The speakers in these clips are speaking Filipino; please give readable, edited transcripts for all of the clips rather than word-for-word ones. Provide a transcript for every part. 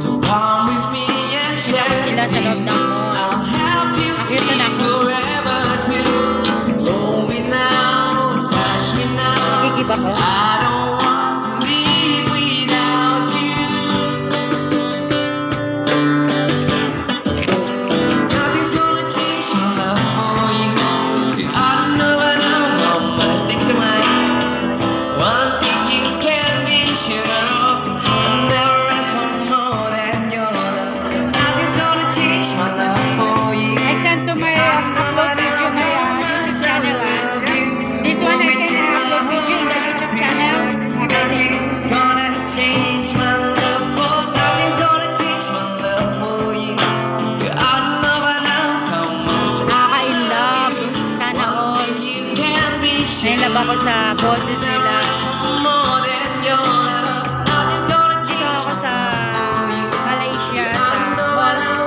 So come with me and Sila share sila sa loob ng mall. I'll help you see Nakita na ako. forever too. Hold me now, touch me now. Magigib ako. I don't want to live without you. Nothing's gonna change my love for you. I don't know how much things are mine. One thing you can be sure of, I'll never ask for more than your love. Nothing's gonna change my love for you. I sent to my upload video my YouTube channel. This one I can upload video in the YouTube channel. Nothing's gonna change my love for you. Nothing's gonna change my love for you. I don't know how much Nakaka-inlove. Sana all. you can be sure. Nailab ako sa boses nila. More than your love. Nothing's gonna Dito change ako sa Malaysia, sa mall ng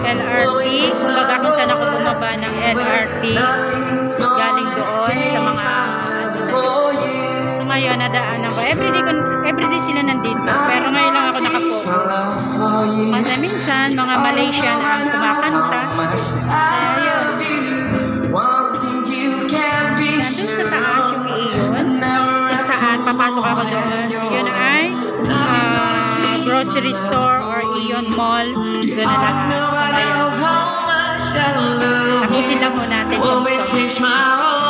LRT. Kumbaga kung saan ako bumaba ng LRT. Galing doon sa mga so ngayon nadaanan ko. Everyday sila nandito. Pero ngayon lang ako nakapost. Minsan mga Malaysian ang kumakanta. Ayun. Nandun sa taas yung iyon. Kung saan papasok ako doon. Yun ay grocery store or Ion Mall. Doon na lahat. So ngayon, tapusin lang ho natin yung song.